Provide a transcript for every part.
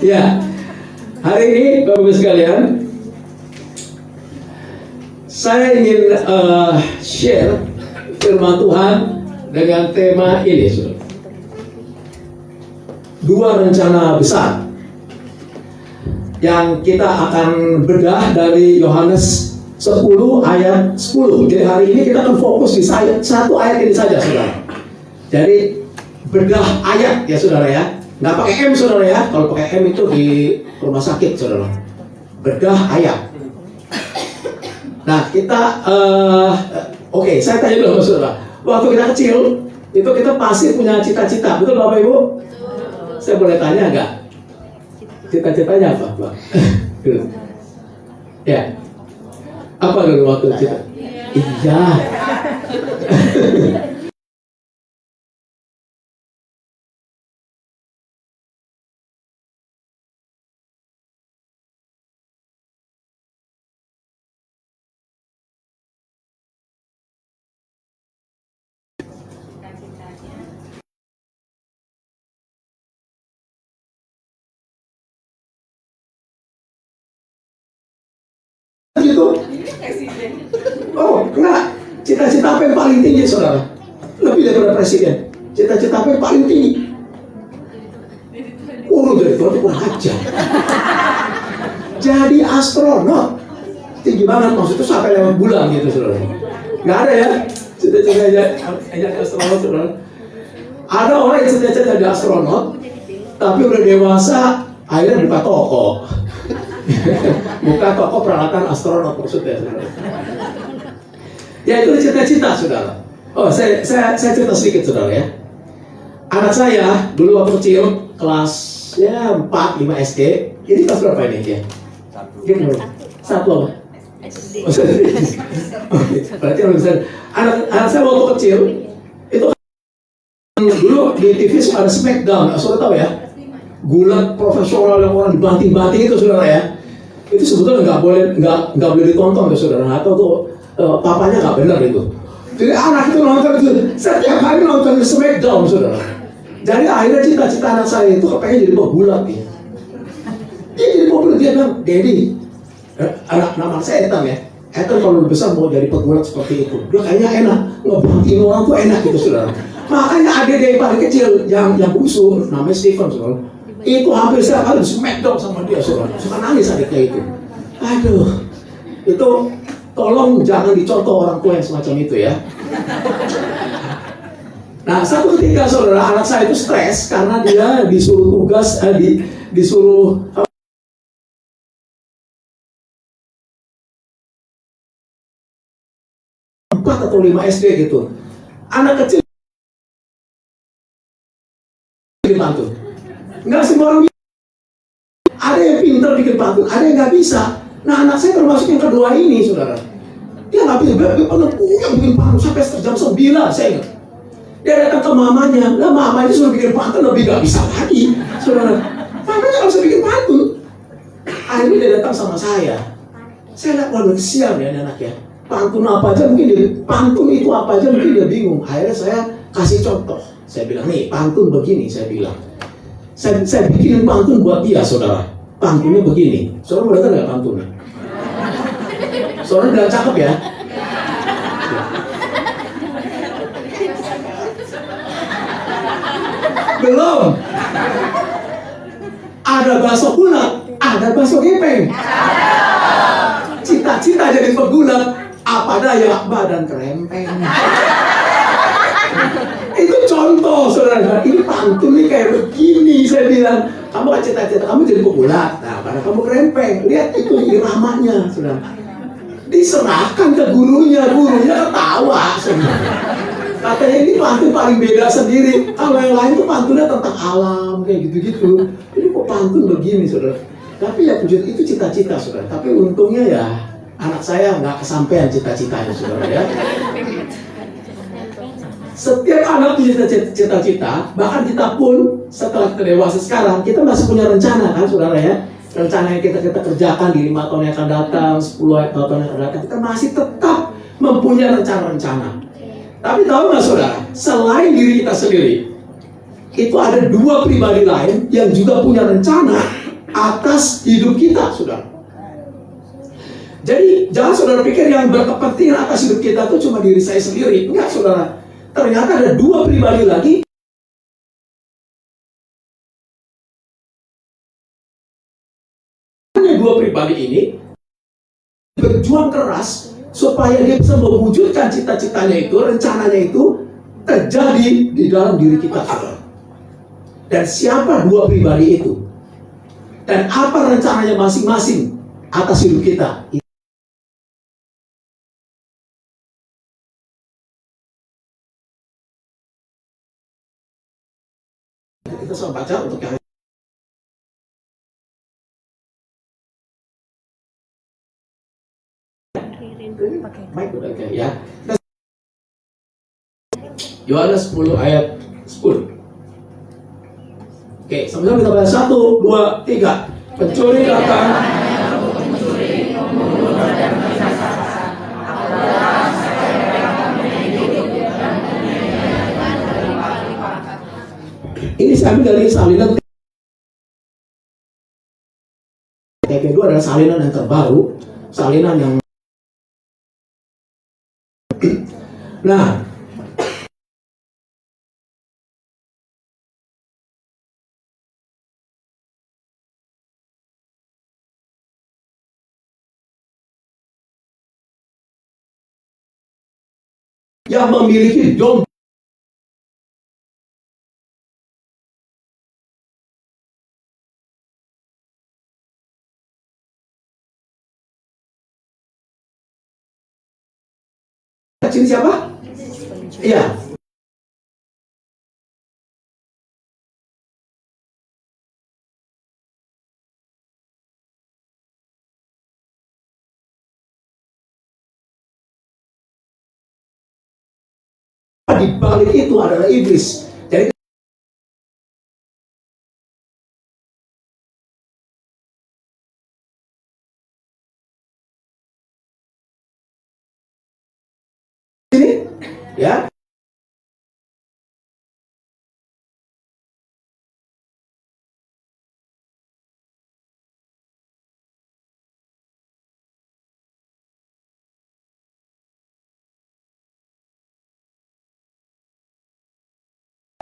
Ya, hari ini Bapak-Ibu sekalian, saya ingin share firman Tuhan dengan tema ini, saudara. Dua rencana besar yang kita akan bedah dari Yohanes 10 ayat 10. Jadi hari ini kita akan fokus di satu ayat ini saja, saudara. Jadi bedah ayat ya, saudara ya. Nggak pakai M, saudara ya. Kalau pakai M itu di rumah sakit, saudara. Bedah ayat. Nah, kita oke, saya tanya dulu, saudara. Waktu kita kecil, itu kita pasti punya cita-cita, betul Bapak Ibu? Saya boleh tanya nggak? Cita-citanya apa, Pak? Ya. Apa dulu waktu cita? Iya. Gitu. Oh, enggak. Cita-cita apa yang paling tinggi, saudara? Lebih daripada presiden. Cita-cita apa yang paling tinggi? Jadi itu kurang ajar. Jadi astronot. Tinggi banget, maksudnya sampai lewat bulan gitu, saudara. Nggak ada ya? Cita-cita jadi astronot, saudara. Ada orang yang cita-cita jadi astronot, tapi udah dewasa, akhirnya buka toko. Buka toko peralatan astronot maksudnya, saudara. Ya itu cita-cita, saudara. Oh, saya cerita sedikit, saudara ya. Anak saya dulu waktu kecil kelas 4, 5 SD. Ini kelas berapa ini ya? Satu apa? Berarti anak saya waktu kecil itu dulu di TV suka ada Smackdown, saudara tahu ya? Gulat profesional yang orang dibanting-banting itu, saudara ya. Itu sebetulnya nggak boleh ditonton, saudara. Atau tuh papanya nggak benar itu. Jadi anak itu nonton itu setiap hari nonton Smackdown, saudara. Jadi akhirnya cita-cita anak saya itu kepengen jadi pegulat nih. Dia jadi pegulat, dia bilang, Daddy, anak nama saya Ethan ya. Ethan kalau besar mau jadi pegulat seperti itu. Dia kayaknya enak, ngebanting orang tuh enak gitu, saudara. Makanya adik dia yang paling kecil, yang busuk, namanya Stephen, saudara. Itu hampir setiap kali smackdown sama dia, saudara. Suka nangis adiknya itu. Aduh, itu tolong jangan dicontoh orang tua yang semacam itu ya. Nah, satu ketika, saudara, anak saya itu stres karena dia disuruh tugas, disuruh 4 atau 5 SD gitu. Anak kecil bikin pantun. Nggak semua orang bisa. Ada yang pintar bikin pantun, ada yang nggak bisa. Nah, anak saya termasuk yang kedua ini, saudara. Dia nggak bisa, dia pernah bikin pantun sampai jam 9, saya ingat. Dia datang ke mamanya, lah mamanya suruh bikin pantun, lebih nggak bisa lagi, saudara. Mamanya nggak bisa bikin pantun. Akhirnya dia datang sama saya. Saya lihat, waduh, kesian ya anak ya. Pantun apa aja mungkin dia, pantun itu apa aja mungkin dia bingung. Akhirnya saya kasih contoh. Saya bilang, nih pantun begini, saya bilang. Saya bikinin pantun buat dia, saudara. Pantunnya begini. Saudara mau dengar nggak pantunnya? Saudara udah cakep ya? Belum. Ada bakso bulat, ada bakso gepeng. Cita-cita jadi pegulat, apa daya badan kerempeng. Itu contoh, saudara. Ini pantun nih kayak begini. Saya bilang, kamu kan cita-cita kamu jadi pegulat, nah karena kamu kerempeng. Lihat itu iramanya, saudara. Diserahkan ke gurunya ketawa, saudara. Katanya ini pantun paling beda sendiri. Kalau yang lain tuh pantunnya tentang alam kayak gitu-gitu. Ini kok pantun begini, saudara. Tapi ya puji itu cita-cita, saudara. Tapi untungnya ya anak saya nggak kesampaian cita-citanya, saudara ya. Setiap anak punya cita-cita, bahkan kita pun setelah kita dewasa sekarang, kita masih punya rencana kan, saudara ya. Rencana yang kita kerjakan di 5 tahun yang akan datang, 10 tahun yang akan datang, kita masih tetap mempunyai rencana-rencana. Tapi tahu nggak, saudara, selain diri kita sendiri, itu ada 2 pribadi lain yang juga punya rencana, atas hidup kita, saudara. Jadi jangan saudara pikir yang berkepentingan atas hidup kita itu cuma diri saya sendiri. Enggak, saudara. Ternyata ada dua pribadi lagi. Dua pribadi ini berjuang keras supaya dia bisa mewujudkan cita-citanya itu, rencananya itu terjadi di dalam diri kita, saudara. Dan siapa dua pribadi itu? Dan apa rencananya masing-masing atas hidup kita? Kita sama baca untuk yang Mike udah kayak ya. Yohanes 10 ayat 10. Oke, sama-sama kita baca 1, 2, 3. Pencuri datang. Ini saya ambil dari salinan. Yang kedua adalah salinan yang terbaru, salinan yang nah, yang memiliki dompet kecil siapa? Iya. Di balik itu adalah iblis. Jadi ini ya.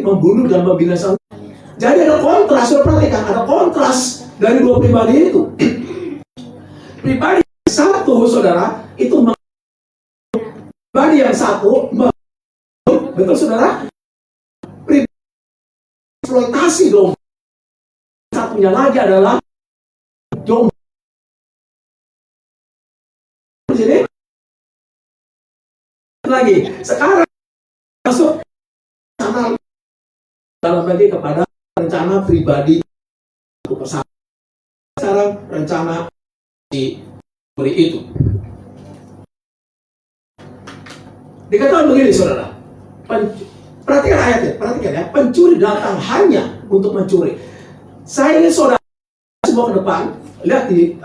Membunuh dan membinasakan. Jadi ada kontras, perhatikan, ada kontras dari dua pribadi itu. Pribadi satu, saudara, itu pribadi yang satu, betul saudara? Pribadi eksploitasi dong. Satunya lagi adalah dong. Jadi lagi sekarang masuk sana dalam lagi kepada rencana pribadi sekarang rencana si pemberi itu dikatakan begini, saudara. Perhatikan ayatnya, perhatikan ya. Pencuri datang hanya untuk mencuri. Saya ingin saudara semua ke depan, lihat di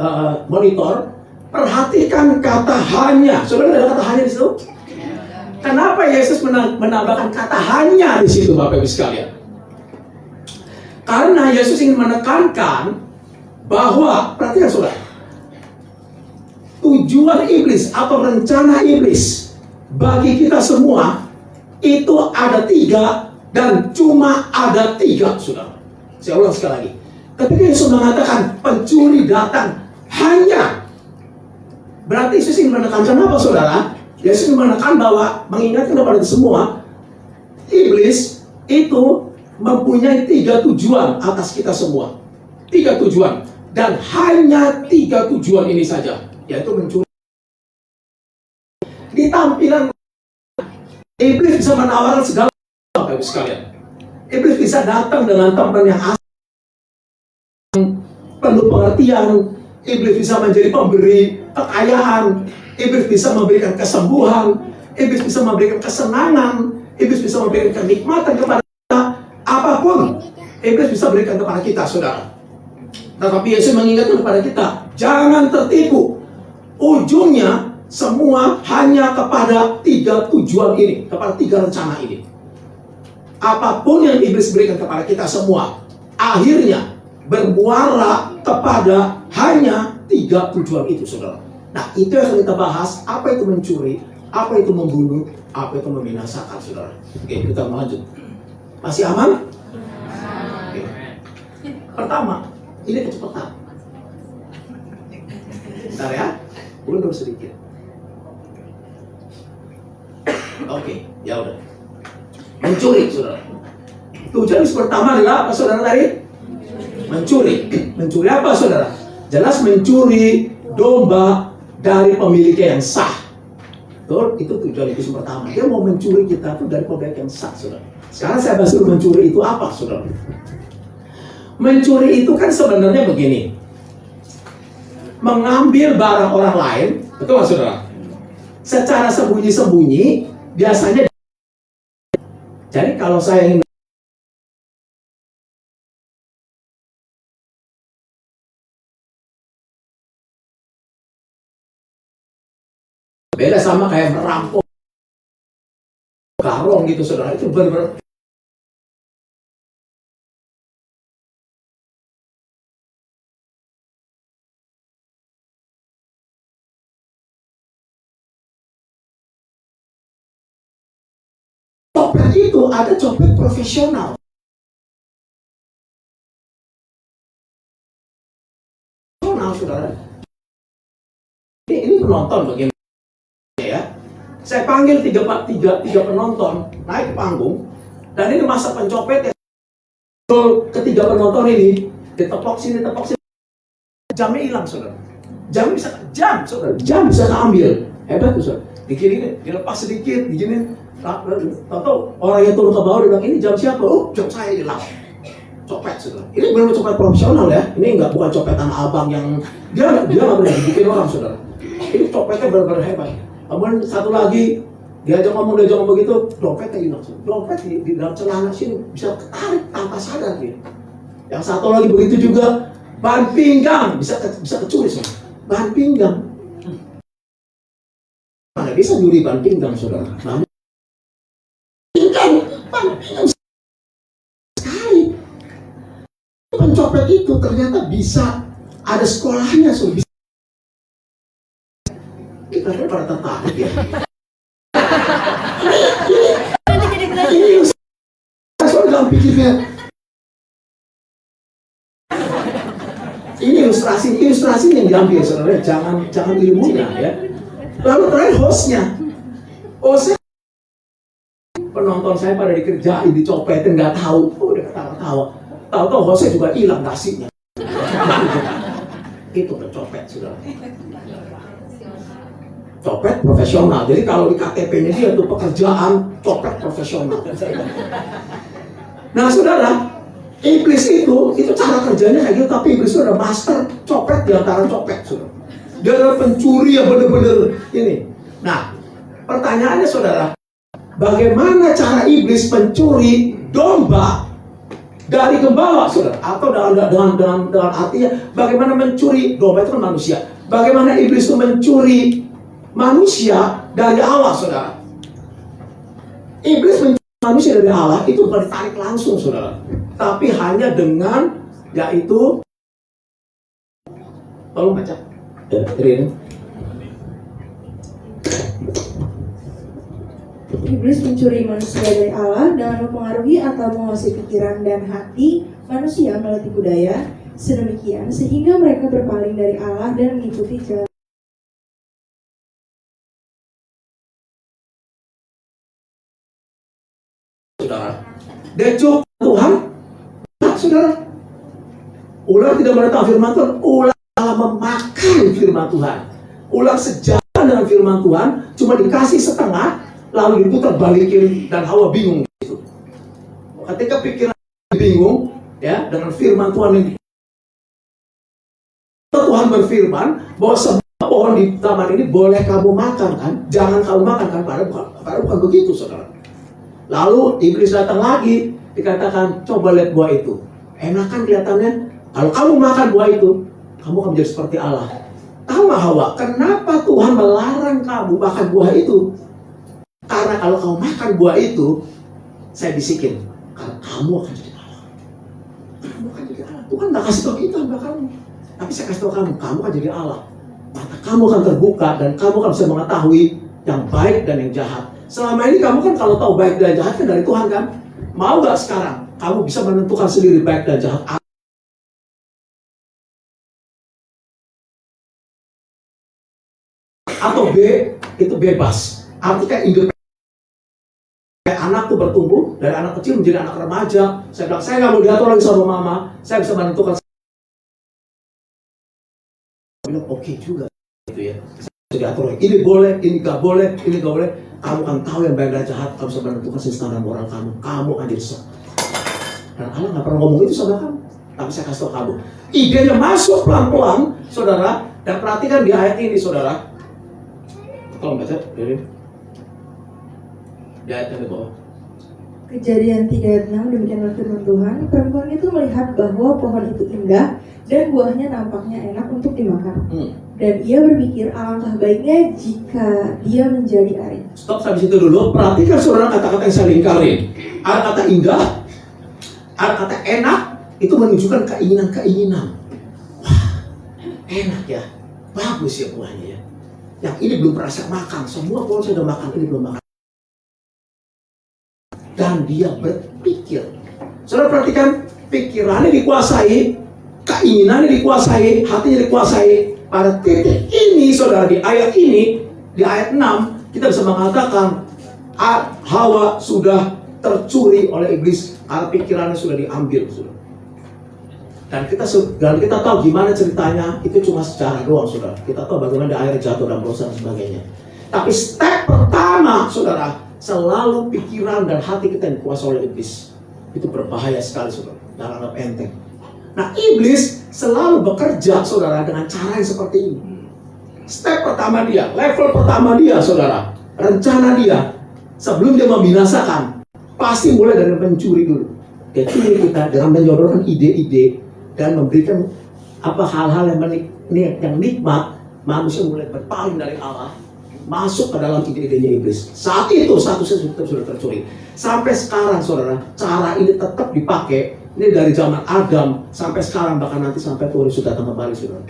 monitor, perhatikan kata hanya. Saudara ada kata hanya di situ? Kenapa Yesus menambahkan kata hanya di situ, Bapak Ibu sekalian? Karena Yesus ingin menekankan bahwa, perhatikan saudara, tujuan iblis atau rencana iblis bagi kita semua itu ada 3 dan cuma ada 3, saudara. Saya ulang sekali lagi. Ketika Yesus mengatakan pencuri datang hanya, berarti Yesus ingin menekankan apa, saudara? Yesus ingin menekankan bahwa, mengingatkan kepada semua, iblis itu mempunyai 3 tujuan atas kita semua. 3 tujuan. Dan hanya 3 tujuan ini saja, yaitu mencuri. Di tampilan iblis bisa menawarkan segala Bapak Ibu sekalian. Iblis bisa datang dengan tampilan yang asli, penuh pengertian. Iblis bisa menjadi pemberi kekayaan. Iblis bisa memberikan kesembuhan. Iblis bisa memberikan kesenangan. Iblis bisa memberikan kenikmatan kepada kita. Apapun iblis bisa berikan kepada kita, saudara. Tetapi Yesus mengingatkan kepada kita, jangan tertipu. Ujungnya semua hanya kepada 3 tujuan ini, kepada 3 rencana ini. Apapun yang iblis berikan kepada kita semua, akhirnya bermuara kepada hanya 3 tujuan itu, saudara. Nah, itu yang kita bahas. Apa itu mencuri, apa itu membunuh, apa itu membinasakan, saudara. Oke, kita lanjut. Masih aman? Oke. Pertama, ini kecepatan. Bentar ya, mundur sedikit. Oke, ya udah. Mencuri, saudara. Tujuan pertama adalah apa, saudara tadi? Mencuri. Mencuri apa, saudara? Jelas mencuri domba dari pemiliknya yang sah. Betul? Itu tujuan itu pertama. Dia mau mencuri kita tuh dari pemilik yang sah, saudara. Sekarang saya bahas dulu mencuri itu apa, saudara? Mencuri itu kan sebenarnya begini. Mengambil barang orang lain, betul nggak, saudara? Secara sembunyi-sembunyi, biasanya. Jadi kalau saya ingin beda sama kayak merampok karung gitu, saudara. Itu benar-benar copet itu ada copet profesional. Saudara. Ini penonton bagaimana? Saya panggil tiga penonton naik ke panggung, dan ini masa pencopet ya. Ketiga penonton ini ditepok sini, jamnya hilang, saudara. Jam saudara, jam bisa keambil. Hebat tuh, saudara. Dikini dilepas sedikit, digini. Tahu orang yang turun ke bawah dia bilang, ini jam siapa? Oh, jam saya hilang. Copet, saudara. Ini benar copet profesional ya. Ini bukan copet tanah abang yang dia nggak pernah dibikin orang, saudara. Ini copetnya benar-benar hebat. Kemudian satu lagi, diajak ngomong begitu, dompetnya hilang. Dompet di dalam celana sini bisa ketarik tanpa sadar dia. Yang satu lagi begitu juga, ban pinggang bisa kecuri, saudara. Ban pinggang. Mana bisa nyuri ban pinggang, saudara? Ban pinggang sekali. Pencopet itu ternyata bisa ada sekolahnya, saudara. Kita pada tertarik ya. Ini soal dalam pikirnya. Ini ilustrasi yang diambil, saudara. Jangan ilmunya ya. Lalu terakhir hostnya. Penonton saya pada dikerjain, dicopetin, nggak tahu. Udah ketawa-tawa. Tahu-tahu hostnya juga hilang nasinya. Itu pencopet, saudara. Copet profesional. Jadi kalau di KTP-nya dia itu pekerjaan copet profesional. Nah, saudara, iblis itu cara kerjanya kayak gitu, tapi iblis itu ada master copet di antara copet, saudara. Dia adalah pencuri yang benar-benar ini. Nah, pertanyaannya, saudara, bagaimana cara iblis mencuri domba dari gembala, saudara? Atau dengan artinya bagaimana mencuri domba itu kan manusia? Bagaimana iblis itu mencuri manusia dari Allah, saudara? Iblis mencuri manusia dari Allah itu bukan ditarik langsung, saudara, tapi hanya dengan yaitu, tolong baca Rin. Iblis mencuri manusia dari Allah dengan mempengaruhi atau menguasai pikiran dan hati manusia melalui budaya sedemikian sehingga mereka berpaling dari Allah dan mengikuti jalan. Saudara, decuk Tuhan, nah, saudara, ular tidak menentang firman Tuhan, ular malah memakan firman Tuhan. Ular sejalan dengan firman Tuhan, cuma dikasih setengah, lalu diputar balikin, dan Hawa bingung gitu. Ketika pikiran bingung, ya, dengan firman Tuhan ini, Tuhan berfirman bahwa semua pohon di taman ini boleh kamu makan, kan? Jangan kamu makan, kan? Padahal bukan begitu, saudara. Lalu iblis datang lagi, dikatakan, coba lihat buah itu. Enak kan kelihatannya? Kalau kamu makan buah itu, kamu akan menjadi seperti Allah. Tahu nggak, Hawa? Kenapa Tuhan melarang kamu makan buah itu? Karena kalau kamu makan buah itu, saya bisikin, karena kamu akan jadi Allah. Kamu akan jadi Allah. Tuhan nggak kasih tahu kita, nggak kamu. Tapi saya kasih tahu kamu, kamu kan jadi Allah. Mata kamu akan terbuka dan kamu akan bisa mengetahui yang baik dan yang jahat. Selama ini kamu kan kalau tahu baik dan jahat kan dari Tuhan kan. Mau nggak sekarang kamu bisa menentukan sendiri baik dan jahat? Atau B, itu bebas. Artinya independen. Anak tuh bertumbuh dari anak kecil menjadi anak remaja. Saya bilang, saya nggak mau diatur lagi sama mama. Saya bisa menentukan. Bilang oke juga, gitu ya. Saya bisa diatur lagi. Ini boleh, ini nggak boleh, ini nggak boleh. Kamu kan tahu yang baik dan jahat. Kamu bisa menentukan standar moral kamu. Kamu akan jadi sah. Dan Allah nggak pernah ngomong itu sama kamu. Tapi saya kasih tahu kamu. Idenya masuk pelan-pelan, saudara. Dan perhatikan di ayat ini, saudara. Tolong baca, Birin. Di ayat yang di bawah. Kejadian 3 ayat 6, demikianlah firman Tuhan. Perempuan itu melihat bahwa pohon itu indah dan buahnya nampaknya enak untuk dimakan. Dan ia berpikir alangkah baiknya jika dia menjadi arif. Stop sampai situ dulu. Perhatikan saudara kata-kata yang saya lingkarin. Ada kata indah, ada kata enak, itu menunjukkan keinginan-keinginan. Wah, enak ya, bagus ya buahnya ya. Yang ini belum pernah saya makan, semua pohon saya udah makan, ini belum makan. Dan dia berpikir. Saudara perhatikan, pikirannya dikuasai, keinginannya dikuasai, hatinya dikuasai. Pada titik ini, saudara, di ayat ini, di ayat 6, kita bisa mengatakan Hawa sudah tercuri oleh iblis karena pikirannya sudah diambil, saudara. Dan kita tahu gimana ceritanya, itu cuma sejarah doang, saudara. Kita tahu bagaimana dia akhirnya jatuh dalam dosa dan sebagainya. Tapi step pertama, saudara, selalu pikiran dan hati kita yang dikuasai oleh iblis. Itu berbahaya sekali, saudara. Jangan anggap enteng. Nah, iblis selalu bekerja, saudara, dengan cara yang seperti ini. Step pertama dia, level pertama dia, saudara, rencana dia, sebelum dia membinasakan, pasti mulai dari mencuri dulu. Dia curi kita dengan menyodorkan ide-ide dan memberikan hal-hal yang nikmat. Manusia mulai berpaling dari Allah, masuk ke dalam ide-idenya iblis. Saat itu statusnya sudah tercuri. Sampai sekarang, saudara, cara ini tetap dipakai. Ini dari zaman Adam sampai sekarang, bahkan nanti sampai Tuhan Yesus datang kembali, saudara.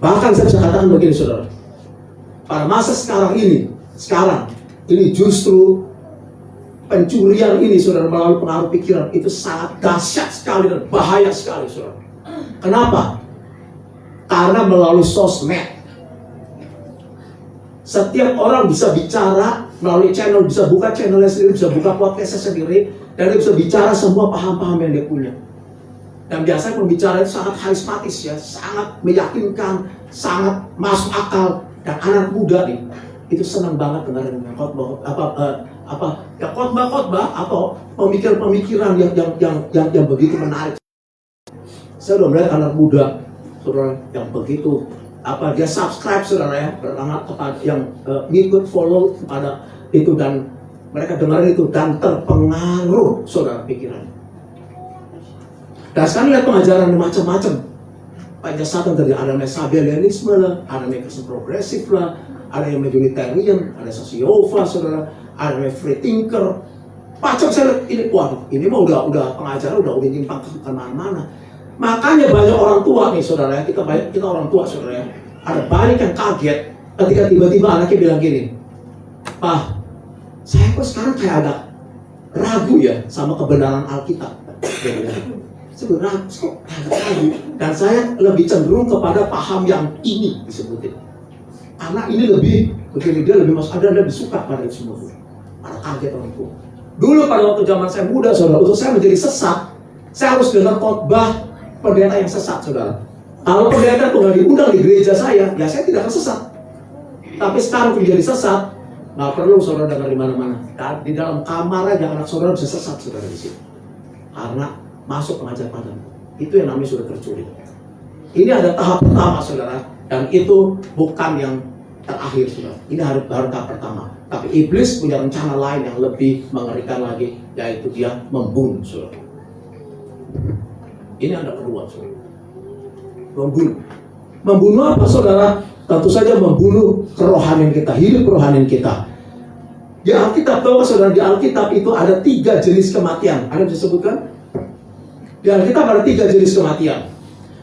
Bahkan saya bisa katakan begini, saudara. Pada masa sekarang ini justru pencurian ini, saudara, melalui pengaruh pikiran itu sangat dahsyat sekali dan bahaya sekali, saudara. Kenapa? Karena melalui sosmed. Setiap orang bisa bicara melalui channel, bisa buka channelnya sendiri, bisa buka podcastnya sendiri, dan dia bisa bicara semua paham-paham yang dia punya. Dan biasanya pembicaraan itu sangat karismatis ya, sangat meyakinkan, sangat masuk akal. Dan anak muda nih, itu senang banget dengerin khotbah atau pemikiran-pemikiran yang begitu menarik. Saya udah melihat anak muda, saudara, yang begitu dia subscribe, saudara ya, berangkat kepada yang ngikut follow kepada itu, dan mereka dengar itu dan terpengaruh, saudara, pikiran. Dan sekarang lihat pengajaran macam-macam. Penyesatan dari ada yang Sabellianisme lah, ada yang Kristen progresif lah, ada yang Unitarian, ada Yehova, saudara, ada yang free thinker. Macam saya lihat ini, waduh, ini mah udah pengajaran udah nyimpang ke mana-mana. Makanya banyak orang tua nih, saudara ya, kita orang tua, saudara ya, ada banyak yang kaget ketika tiba-tiba anaknya bilang gini, "Pak, saya kok sekarang kayak agak ragu ya sama kebenaran Alkitab." Saya ragu, dan saya lebih cenderung kepada paham yang ini disebutin. Karena ini lebih begini, dia lebih lebih suka pada itu semua. Ada kaget orang tua. Dulu pada waktu zaman saya muda, saudara, untuk saya menjadi sesat, saya harus dengar khotbah pendeta yang sesat, saudara. Kalau pendeta itu nggak diundang di gereja saya, ya saya tidak akan sesat. Tapi sekarang menjadi sesat, nggak perlu saudara dengar di mana-mana. Di dalam kamar aja anak saudara bisa sesat, saudara, di sini. Karena masuk pengajar-pengajar. Itu yang namanya sudah tercuri. Ini ada tahap pertama, saudara, dan itu bukan yang terakhir, saudara. Ini baru tahap pertama. Tapi iblis punya rencana lain yang lebih mengerikan lagi, yaitu dia membunuh, saudara. Ini ada kedua, saudara. Membunuh apa, saudara? Tentu saja membunuh kerohanian kita, hidup kerohanian kita. Di Alkitab, tahu saudara, di Alkitab itu ada 3 jenis kematian. Ada yang disebutkan? Di Alkitab ada 3 jenis kematian.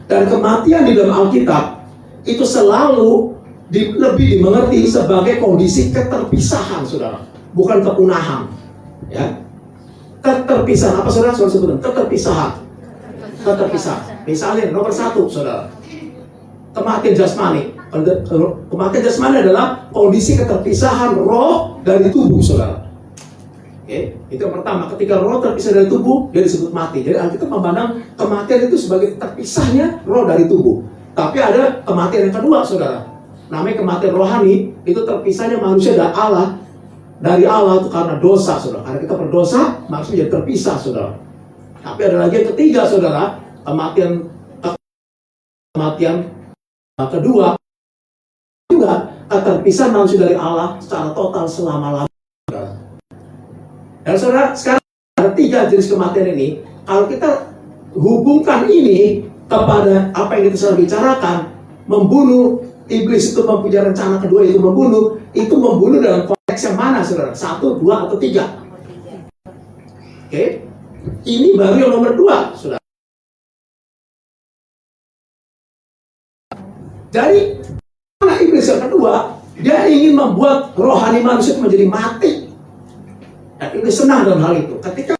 Dan kematian di dalam Alkitab itu selalu lebih dimengerti sebagai kondisi keterpisahan, saudara, bukan kepunahan. Ya, keterpisahan. Apa saudara sebutkan? Keterpisahan. Keterpisahan. Misalnya nomor 1, saudara, kematian jasmani. Kematian jasmani adalah kondisi keterpisahan roh dari tubuh, saudara. Oke, itu yang pertama. Ketika roh terpisah dari tubuh, dia disebut mati. Jadi Alkitab memandang kematian itu sebagai terpisahnya roh dari tubuh. Tapi ada kematian yang kedua, saudara. Namanya kematian rohani. Itu terpisahnya manusia dari Allah itu karena dosa, saudara. Karena kita berdosa, maksudnya jadi terpisah, saudara. Tapi ada lagi yang ketiga, saudara. Kematian kedua juga terpisah manusia dari Allah secara total selama-lamanya. Dan saudara, sekarang ada 3 jenis kematian ini. Kalau kita hubungkan ini kepada apa yang kita sudah bicarakan, membunuh, iblis itu mempunyai rencana kedua itu membunuh dalam konteks yang mana, saudara? 1, 2, atau 3? Oke, ini baru yang nomor 2, saudara. Jadi, karena iblis yang kedua, dia ingin membuat rohani manusia menjadi mati. Dan iblis senang dalam hal itu. Ketika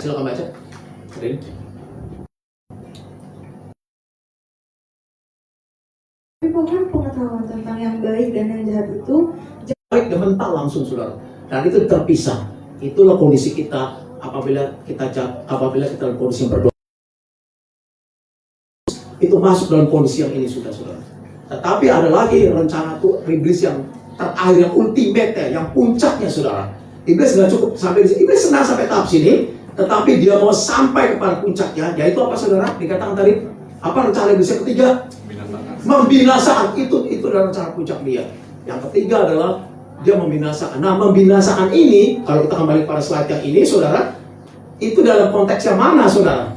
silakan baca. Tapi pohon pengetahuan tentang yang baik dan yang jahat itu baik dan mental langsung, saudara. Dan itu terpisah. Itulah kondisi kita apabila kita dalam kondisi yang berdosa. Itu masuk dalam kondisi yang ini sudah, saudara. Tetapi ada lagi rencana tuh iblis yang terakhir, yang ultimate, yang puncaknya, saudara. Iblis nggak cukup sampai di sini. Iblis senang sampai tahap sini, tetapi dia mau sampai kepada puncaknya. Yaitu apa, saudara? Dikatakan tadi, apa rencana iblis yang ketiga? Membinasakan. Itu adalah rencana puncak dia. Yang ketiga adalah dia membinasakan. Nah, membinasakan ini, kalau kita kembali pada slide yang ini, saudara, itu dalam konteks yang mana, saudara?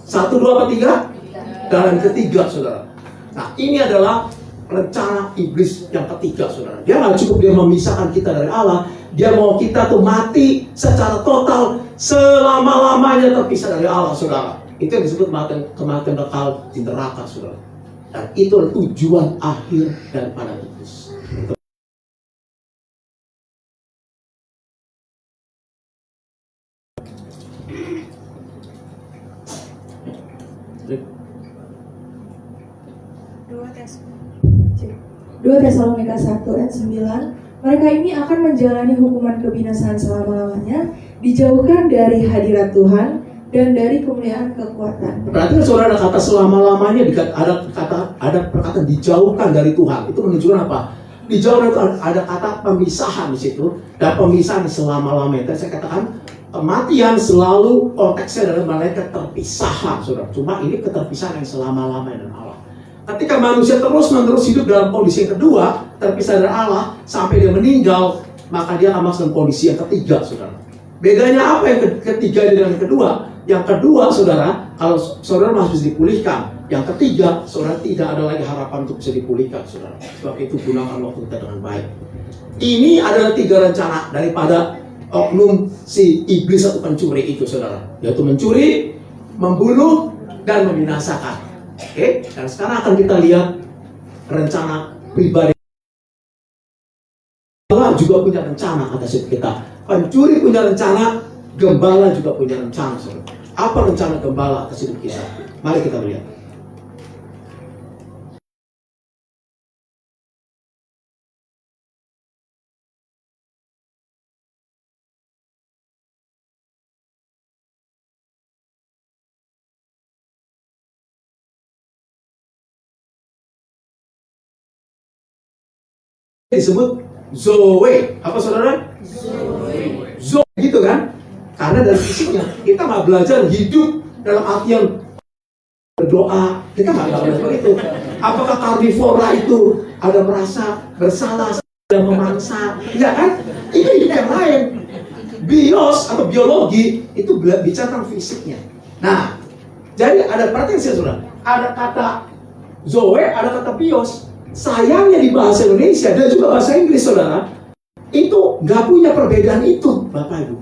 1, 2, apa 3? Dalam ketiga, saudara. Nah, ini adalah rencana iblis yang ketiga, saudara. Dia nggak cukup dia memisahkan kita dari Allah, dia mau kita tuh mati secara total, selama-lamanya terpisah dari Allah, saudara. Itu yang disebut kematian kekal di neraka, saudara. Dan itu adalah tujuan akhir daripada iblis. Dua Tesalonika 1 ayat 9, mereka ini akan menjalani hukuman kebinasaan selama-lamanya, dijauhkan dari hadirat Tuhan dan dari kemuliaan kekuatan. Berarti saudara, ada kata selama-lamanya, ada perkataan dijauhkan dari Tuhan. Itu menunjukkan apa? Dijauhkan itu ada kata pemisahan di situ, dan pemisahan selama-lamanya. Tadi saya katakan kematian selalu konteksnya adalah malaikat terpisahan, saudara. Cuma ini keterpisahan yang selama-lamanya dengan Allah. Ketika manusia terus-menerus hidup dalam kondisi yang kedua, terpisah dari Allah sampai dia meninggal, maka dia akan masuk dalam kondisi yang ketiga, saudara. Bedanya apa yang ketiga dengan yang kedua? Yang kedua, saudara, kalau saudara masih bisa dipulihkan. Yang ketiga, saudara tidak ada lagi harapan untuk bisa dipulihkan, saudara. Sebab itu gunakan waktu kita dengan baik. Ini adalah 3 rencana daripada oknum si iblis atau pencuri itu, saudara. Yaitu mencuri, membunuh, dan membinasakan. Oke, dan sekarang akan kita lihat rencana pribadi. Allah juga punya rencana atas hidup kita. Pencuri punya rencana, gembala juga punya rencana, saudara. Apa rencana gembala atas hidup kita? Mari kita lihat. Disebut Zoe. Apa, saudara? Zoe, gitu kan? Karena dari fisiknya kita nggak belajar hidup dalam artian berdoa. Kita nggak belajar begitu. Apakah karnivora itu ada merasa bersalah dan memangsa? Ya kan? Itu hidup yang lain. Bios atau biologi itu bicara tentang fisiknya. Nah, Jadi ada perhatian sih saudara. Ada kata Zoe, ada kata bios. Sayangnya di bahasa Indonesia dan juga bahasa Inggris saudara, itu nggak punya perbedaan itu, Bapak Ibu.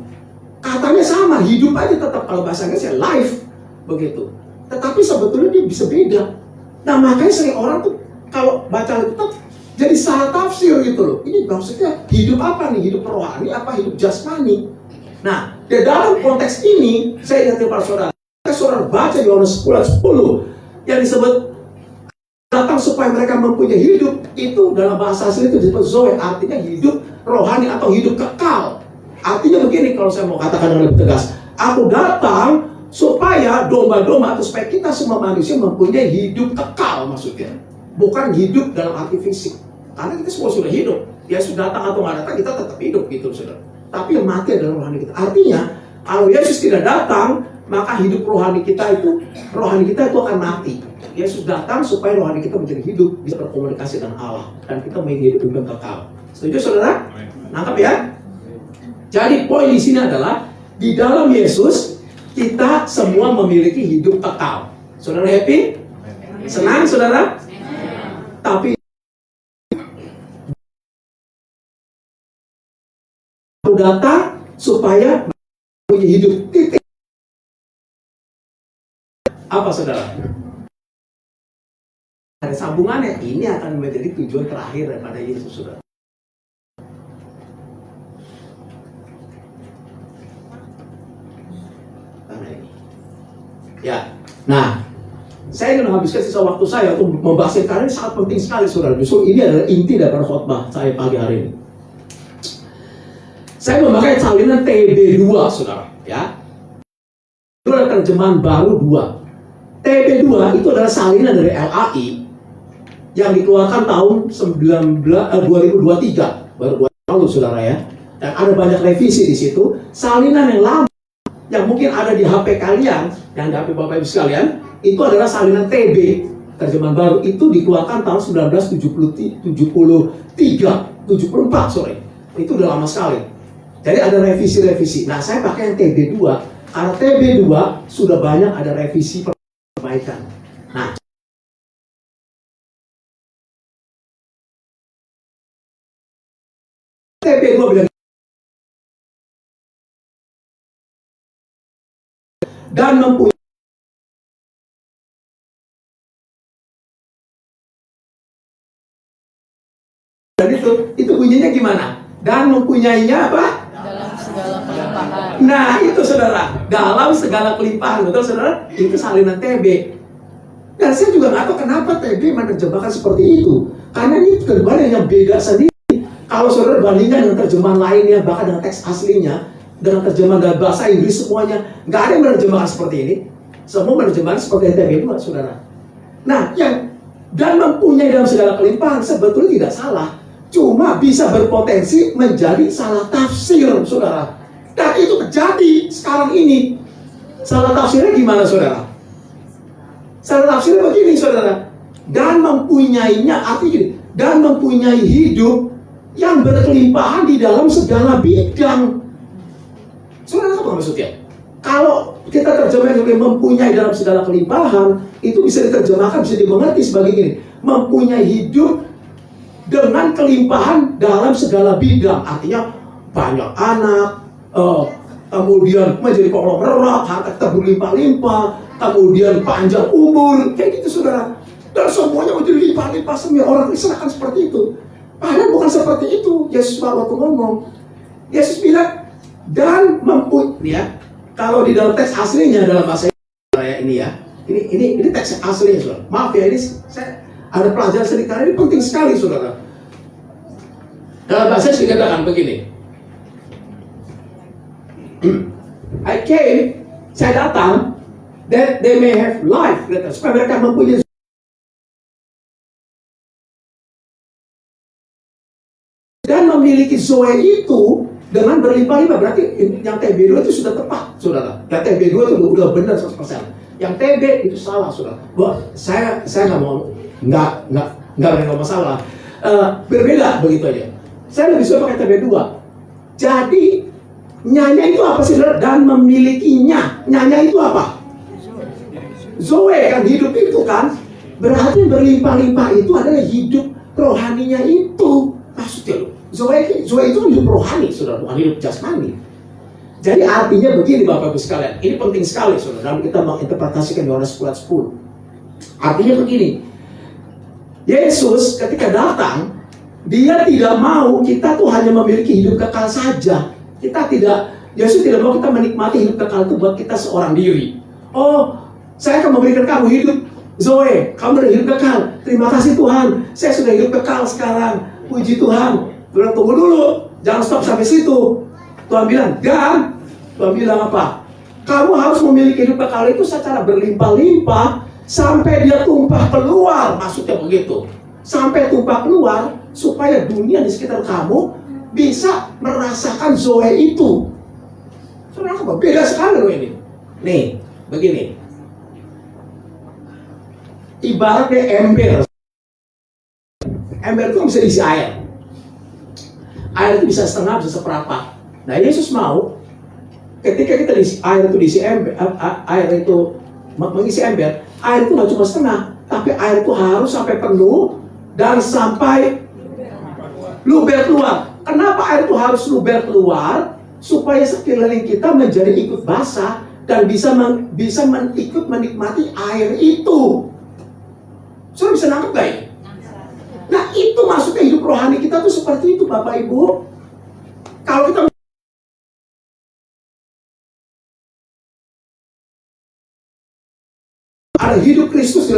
Katanya sama, hidup aja tetap, kalau bahasa Inggrisnya life, begitu. Tetapi sebetulnya dia bisa beda. Nah makanya sering orang tuh kalau baca Alkitab jadi salah tafsir gitu loh. Ini maksudnya hidup apa nih? Hidup rohani apa hidup jasmani? Nah, di dalam konteks ini saya ingatkan para saudara, saudara baca Yohanes 10 yang disebut datang supaya mereka mempunyai hidup, itu dalam bahasa asli itu disebut Zoe, artinya hidup rohani atau hidup kekal. Artinya begini, kalau saya mau katakan dengan lebih tegas, aku datang supaya domba-domba atau supaya kita semua manusia mempunyai hidup kekal, maksudnya bukan hidup dalam arti fisik, karena kita semua sudah hidup. Ya sudah datang atau nggak datang kita tetap hidup gitu saudara. Tapi yang mati adalah rohani kita. Artinya kalau Yesus tidak datang, maka hidup rohani kita itu akan mati. Yesus datang supaya rohani kita menjadi hidup, bisa berkomunikasi dengan Allah, dan kita memiliki hidup yang kekal. Setuju saudara? Nangkap ya? Jadi poin di sini adalah di dalam Yesus kita semua memiliki hidup kekal. Saudara happy? Senang saudara? Tapi datang supaya punya hidup titik. Apa saudara? Ada sambungannya. Ini akan menjadi tujuan terakhir daripada Yesus saudara. Ya, nah, saya ingin menghabiskan sisa waktu saya untuk membahas karena ini sangat penting sekali, saudara. Justru ini adalah inti daripada khotbah saya pagi hari ini. Saya memakai salinan TB2, saudara. Ya, itu adalah terjemahan baru 2. TB2 itu adalah salinan dari LAI yang dikeluarkan tahun 2023, baru 2 tahun lalu, saudara ya. Dan ada banyak revisi di situ. Salinan yang lama yang mungkin ada di HP kalian, yang di HP Bapak Ibu sekalian, itu adalah salinan TB, terjemahan baru. Itu dikeluarkan tahun 1974, sorry. Itu udah lama sekali. Jadi ada revisi-revisi. Nah, saya pakai yang TB2, karena TB2 sudah banyak ada revisi perbaikan. Nah, TB2 bilang dan mempunyai dan itu bunyinya gimana? Dan mempunyainya apa? Dalam segala kelimpahan. Nah itu saudara, dalam segala kelimpahan, betul saudara? Itu salinan TB. Dan saya juga nggak tahu kenapa TB menerjemahkan seperti itu. Karena ini terjemahan yang beda sendiri. Kalau saudara bandingkan dengan terjemahan lainnya, bahkan dengan teks aslinya, dengan terjemahan dalam bahasa Inggris semuanya, nggak ada yang menerjemahkan seperti ini. Semua menerjemahkan seperti TB2, saudara. Nah, yang dan mempunyai dalam segala kelimpahan sebetulnya tidak salah, cuma bisa berpotensi menjadi salah tafsir, saudara. Dan itu terjadi sekarang ini. Salah tafsirnya gimana, saudara? Salah tafsirnya begini, saudara. Dan mempunyainya, artinya gini, dan mempunyai hidup yang berkelimpahan di dalam segala bidang. Saudara apa maksudnya? Kalau kita terjemahkan sebagai mempunyai dalam segala kelimpahan, itu bisa diterjemahkan, bisa dimengerti sebagai ini: mempunyai hidup dengan kelimpahan dalam segala bidang. Artinya banyak anak, kemudian menjadi konglomerat, harta kita berlimpah-limpah, kemudian panjang umur, kayak gitu saudara. Dan semuanya menjadi limpah-limpah, semua orang Kristen akan seperti itu. Padahal bukan seperti itu. Yesus waktu ngomong, Yesus bilang dan mempunyai, ya, kalau di dalam teks aslinya dalam bahasa ini ya, ini teks aslinya, saudara. Maaf ya, ini saya ada pelajaran sedikit karena ini penting sekali, saudara. Dalam bahasa Inggris dikatakan begini, I came, saya datang, that they may have life, supaya mereka mempunyai. Dan memiliki Zoe itu dengan berlimpah-limpah, berarti yang TB2 itu sudah tepat, saudara. Yang TB2 itu udah benar 100%. Yang TB itu salah, saudara. Wah, saya nggak ada masalah. Berbeda begitu aja. Saya lebih suka pakai TB2. Jadi nyanya itu apa sih, saudara? Dan memilikinya. Nyanya itu apa? Zoe kan hidup itu kan. Berarti berlimpah-limpah itu adalah hidup rohaninya itu. Maksudnya loh, Zoe itu hidup rohani, saudara, bukan hidup jasmani. Jadi artinya begini Bapak Ibu sekalian, ini penting sekali saudara, dalam kita menginterpretasikan Yohanes 10. Artinya begini, Yesus ketika datang, dia tidak mau kita tuh hanya memiliki hidup kekal saja. Yesus tidak mau kita menikmati hidup kekal itu buat kita seorang diri. Oh, saya akan memberikan kamu hidup Zoe, kamu udah hidup kekal. Terima kasih Tuhan, saya sudah hidup kekal sekarang. Puji Tuhan. Tuhan tunggu dulu, jangan stop sampai situ. Tuhan bilang, dan Tuhan bilang apa? Kamu harus memiliki hidup kekal itu secara berlimpah-limpah sampai dia tumpah keluar. Maksudnya begitu. Sampai tumpah keluar supaya dunia di sekitar kamu bisa merasakan Zoe itu. Saudara, apa? Beda sekali loh ini. Nih, begini. Ibaratnya ember. Ember itu bisa diisi air. Air itu bisa setengah, bisa seperempat. Nah, Yesus mau ketika kita air itu diisi ember, air itu mengisi ember, air itu nggak cuma setengah, tapi air itu harus sampai penuh dan sampai luber keluar. Kenapa air itu harus luber keluar? Supaya sekeliling kita menjadi ikut basah dan bisa ikut menikmati air itu. Saudara bisa nangkep gak ya? Nah itu maksudnya hidup rohani kita tuh seperti itu Bapak Ibu. Kalau kita ada hidup Kristus,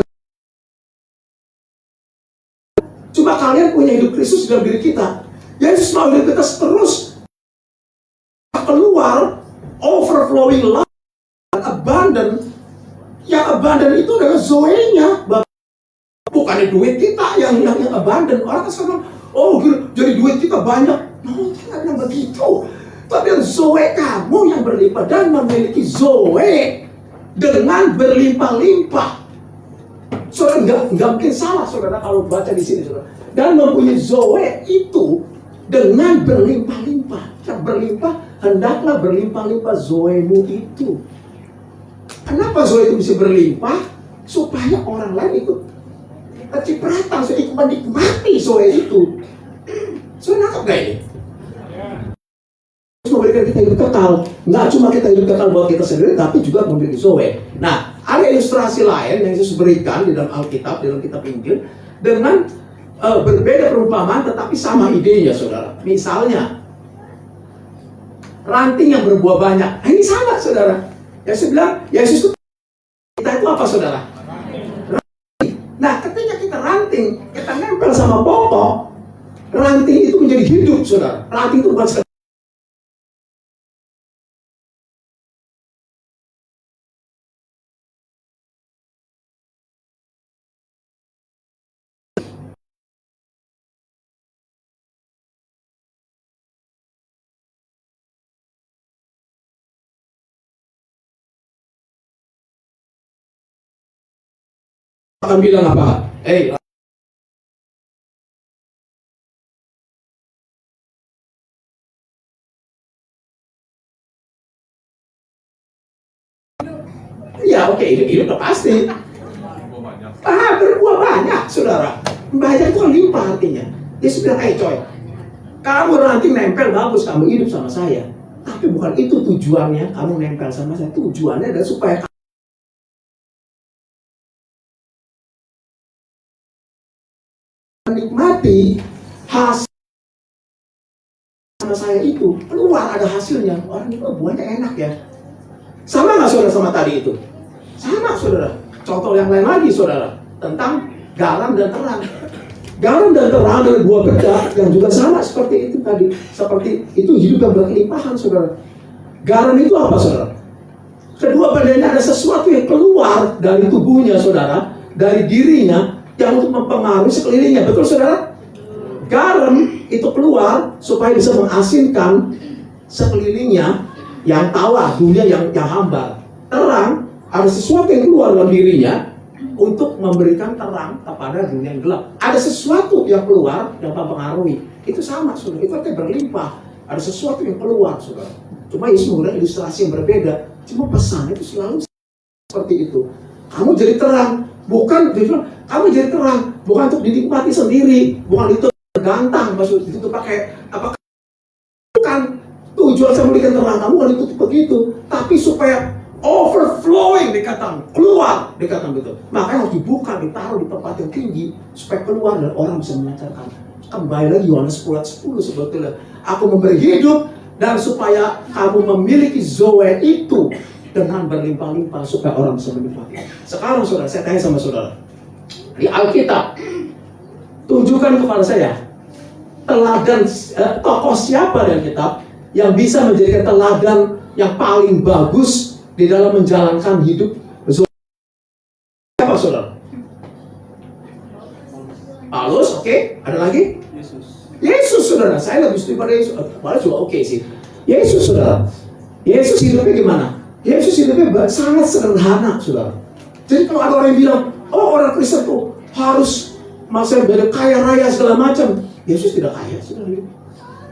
coba kalian punya hidup Kristus dalam diri kita. Yesus mau hidup kita terus keluar, overflowing life, abundant. Yang abundant itu adalah Zoe-nya. Bukannya duit kita yang abundant. Orang kan sekarang, oh jadi duit kita banyak. No, tidak bilang begitu. Tapi yang Zoe kamu yang berlimpah dan memiliki Zoe dengan berlimpah-limpah. Saudara nggak mungkin salah saudara kalau baca di sini saudara. Dan mempunyai Zoe itu dengan berlimpah-limpah. Yang berlimpah hendaklah berlimpah-limpah Zoe-mu itu. Kenapa Zoe itu bisa berlimpah? Supaya orang lain ikut kecipratan, ikut menikmati Zoe itu. Saudara nangkep gak ini? Memberikan kita hidup kekal. Nggak cuma kita hidup kekal buat kita sendiri, tapi juga memiliki Zoe. Nah, ada ilustrasi lain yang Yesus berikan di dalam Alkitab, dalam kitab Injil, dengan berbeda perumpamaan tetapi sama idenya saudara. Misalnya ranting yang berbuah banyak. Nah, ini sama saudara. Yesus bilang, Yesus itu kita itu apa saudara? Ranting. Nah ketika kita ranting, kita nempel sama pokok, ranting itu menjadi hidup saudara. Ranting itu bukan sekedar akan bilang apa? Ya oke, hidup pasti. Berbuah banyak, saudara. Banyak itu kan limpah artinya. Dia bilang, coy, kamu nanti nempel bagus, kamu hidup sama saya. Tapi bukan itu tujuannya, kamu nempel sama saya. Tujuannya adalah supaya menikmati hasil sama saya itu. Keluar ada hasilnya. Orang itu buahnya enak ya. Sama nggak saudara sama tadi itu? Sama saudara. Contoh yang lain lagi saudara, tentang garam dan terang. Garam dan terang adalah dua benda yang juga sama seperti itu tadi. Seperti itu hidup yang berkelimpahan saudara. Garam itu apa saudara? Kedua bendanya ada sesuatu yang keluar dari tubuhnya saudara, dari dirinya, yang untuk mempengaruhi sekelilingnya. Betul saudara? Garam itu keluar supaya bisa mengasinkan sekelilingnya yang tawar, dunia yang hambar. Terang ada sesuatu yang keluar dalam dirinya untuk memberikan terang kepada dunia yang gelap. Ada sesuatu yang keluar yang mempengaruhi. Itu sama saudara, itu artinya berlimpah. Ada sesuatu yang keluar saudara. Cuma Yesus menggunakan ilustrasi yang berbeda. Cuma pesan itu selalu seperti itu. Kamu jadi terang, bukan dia bilang, kamu jadi terang, bukan untuk dinikmati sendiri, bukan itu tergantang, maksud itu pakai apa? Bukan tujuan saya memberikan terang kamu kan itu begitu, tapi supaya overflowing dikatakan, keluar dikatakan begitu. Makanya harus dibuka, ditaruh di tempat yang tinggi supaya keluar dan orang bisa menyaksikan. Kembali lagi Yohanes 10 sebetulnya, aku memberi hidup dan supaya kamu memiliki zoe itu dengan berlimpah-limpah supaya orang bisa menikmati. Sekarang saudara, saya tanya sama saudara, di Alkitab tunjukkan kepada saya teladan tokoh siapa di Alkitab yang bisa menjadikan teladan yang paling bagus di dalam menjalankan hidup. Siapa saudara? Paulus, oke. Ada lagi? Yesus saudara. Saya lebih setuju pada Yesus. Paulus juga oke sih. Yesus saudara. Yesus hidupnya gimana? Yesus hidupnya sangat sederhana saudara. Jadi kalau ada orang yang bilang, oh orang Kristen tuh harus masa kaya raya segala macam, Yesus tidak kaya saudara.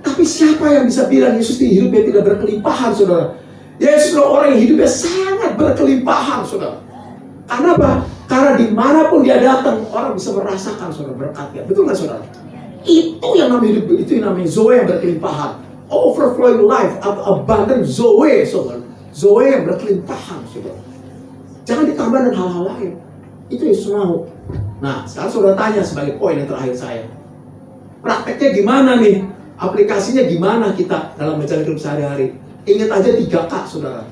Tapi siapa yang bisa bilang Yesus hidupnya tidak berkelimpahan saudara? Yesus adalah orang yang hidupnya sangat berkelimpahan saudara. Karena apa? Karena dimanapun dia datang, orang bisa merasakan saudara berkatnya. Betul nggak saudara? Itu yang namanya hidup, itu yang namanya zoe yang berkelimpahan. Overflowing life atau abundant zoe saudara. Zoe yang berkelimpahan saudara. Jangan ditambah dengan hal-hal lain. Itu Yesus mau. Nah, sekarang saudara tanya sebagai poin yang terakhir saya. Prakteknya gimana nih? Aplikasinya gimana kita dalam menjalani hidup sehari-hari? Ingat aja 3K saudara.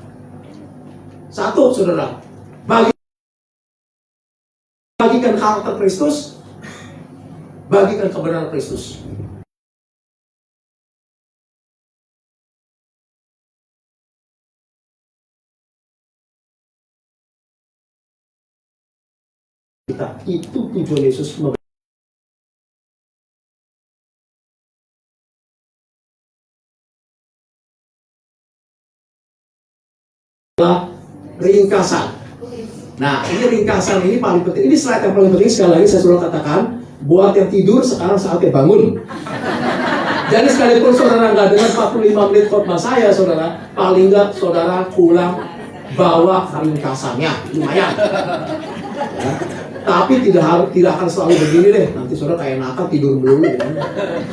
1 saudara, bagikan karakter Kristus, bagikan kebenaran Kristus. Itu tujuan Yesus ringkasan. Nah, ini ringkasan ini paling penting. Ini slide yang paling penting sekali lagi saya selalu katakan, buat yang tidur sekarang saatnya bangun. Jadi sekalipun saudara nggak dengar 45 menit khotbah saya, saudara, paling nggak saudara pulang bawa ringkasannya, lumayan. Ya. Tapi tidak akan selalu begini deh. Nanti saudara kayak nakal tidur dulu. Ya.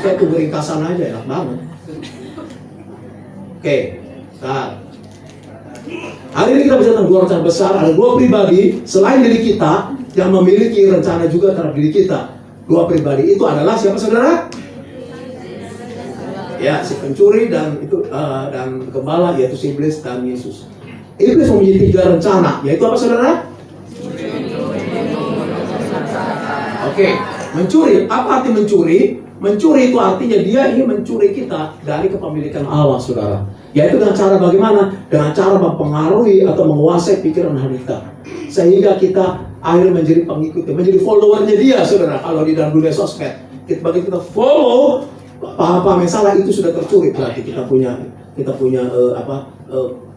Saya tunggu ringkasan aja, enak banget. Oke, nah. Hari ini kita bicara tentang 2 rencana besar. Ada 2 pribadi selain diri kita yang memiliki rencana juga terhadap diri kita. 2 pribadi itu adalah siapa saudara? Ya, si pencuri dan itu dan gembala, yaitu si iblis dan Yesus. Iblis memiliki 3 rencana, yaitu apa saudara? Oke, mencuri. Apa arti mencuri? Mencuri itu artinya dia ingin mencuri kita dari kepemilikan Allah saudara. Yaitu dengan cara bagaimana? Dengan cara mempengaruhi atau menguasai pikiran hati kita. Sehingga kita akhirnya menjadi pengikutnya, menjadi followernya dia, saudara. Kalau di dalam dunia sosmed, bagi kita follow, paham-paham yang salah itu sudah tercuri. Berarti kita punya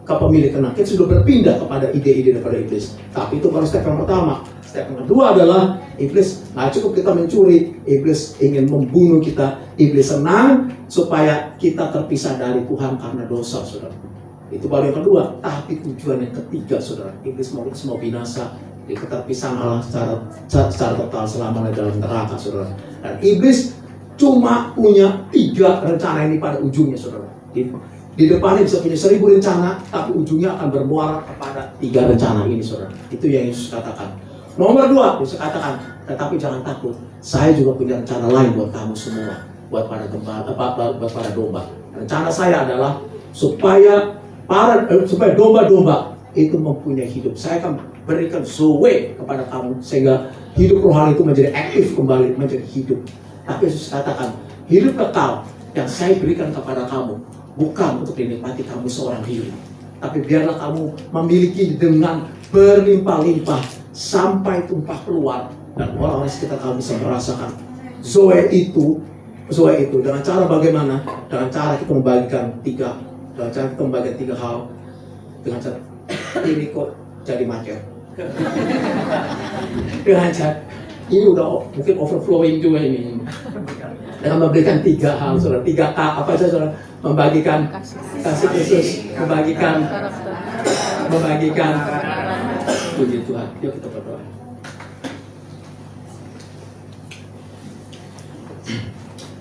kepemilikan. Kita sudah berpindah kepada ide-ide daripada iblis. Tapi itu baru step yang pertama. Step yang kedua adalah iblis nggak cukup kita mencuri, iblis ingin membunuh kita. Iblis senang supaya kita terpisah dari Tuhan karena dosa, saudara. Itu baru yang kedua. Tapi tujuan yang ketiga, saudara, iblis mau semua binasa, keterpisahan Allah secara total selamanya dalam neraka, saudara. Dan iblis cuma punya 3 rencana ini pada ujungnya, saudara. Di depannya bisa punya 1000 rencana, tapi ujungnya akan bermuara kepada 3 rencana ini, saudara. Itu yang Yesus katakan. Nomor 2, Yesus katakan, tetapi jangan takut, saya juga punya rencana lain buat kamu semua, buat para domba. Rencana saya adalah supaya domba-domba itu mempunyai hidup. Saya akan berikan zoe kepada kamu sehingga hidup rohani itu menjadi aktif kembali, menjadi hidup. Tapi Yesus katakan, hidup kekal yang saya berikan kepada kamu bukan untuk dinikmati kamu seorang diri, tapi biarlah kamu memiliki dengan berlimpah-limpah sampai tumpah keluar dan orang-orang sekitar kamu bisa merasakan zoe itu dengan cara bagaimana? Dengan cara kita membagikan 3 hal. Dengan cara ini kok jadi macet. Dengan cara ini udah mungkin overflowing juga ini. Dengan memberikan 3 hal, saudara. 3K apa saja, saudara? Membagikan kasih Yesus, membagikan Puji Tuhan. Yuk kita berdoa.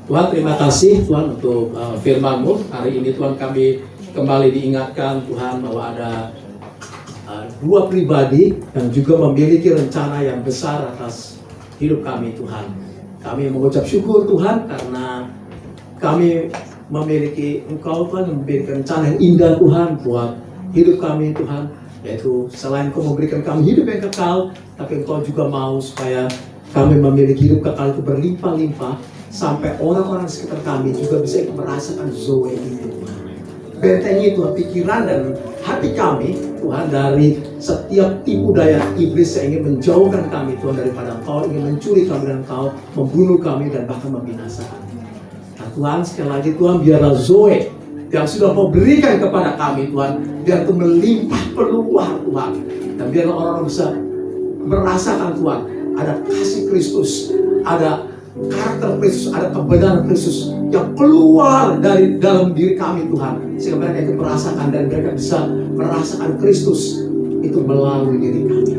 Tuhan, terima kasih Tuhan untuk firman-Mu. Hari ini Tuhan kami kembali diingatkan Tuhan bahwa ada dua pribadi yang juga memiliki rencana yang besar atas hidup kami Tuhan. Kami mengucap syukur Tuhan karena kami memiliki Engkau Tuhan, memberikan rencana yang indah Tuhan buat hidup kami Tuhan. Yaitu selain Engkau memberikan kami hidup yang kekal, tapi Engkau juga mau supaya kami memiliki hidup kekal itu berlimpah-limpah, sampai orang-orang sekitar kami juga bisa merasakan Zoe itu Tuhan. Bentengi Tuhan pikiran dan hati kami Tuhan dari setiap tipu daya iblis yang ingin menjauhkan kami Tuhan daripada Engkau, ingin mencuri kami dan Engkau, membunuh kami dan bahkan membinasakan. Nah Tuhan, sekali lagi Tuhan, biarlah Zoe yang sudah Kau berikan kepada kami Tuhan, biar itu melimpah keluar Tuhan, dan biarlah orang-orang bisa merasakan Tuhan ada kasih Kristus, ada karakter Kristus, ada kebenaran Kristus yang keluar dari dalam diri kami Tuhan, sehingga mereka itu merasakan dan mereka bisa merasakan Kristus itu melalui diri kami.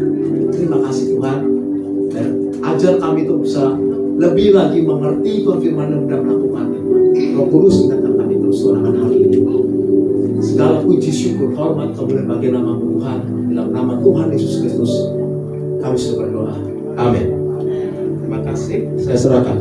Terima kasih Tuhan, dan ajar kami itu bisa lebih lagi mengerti Tuhan firman dan melakukannya Tuhan. Roh Kudus ingatkan kami terus akan hal ini. Segala puji syukur hormat kemuliaan bagi nama-Mu Tuhan, dalam nama Tuhan Yesus Kristus kami sudah berdoa. Amin. Terima kasih. Saya serahkan.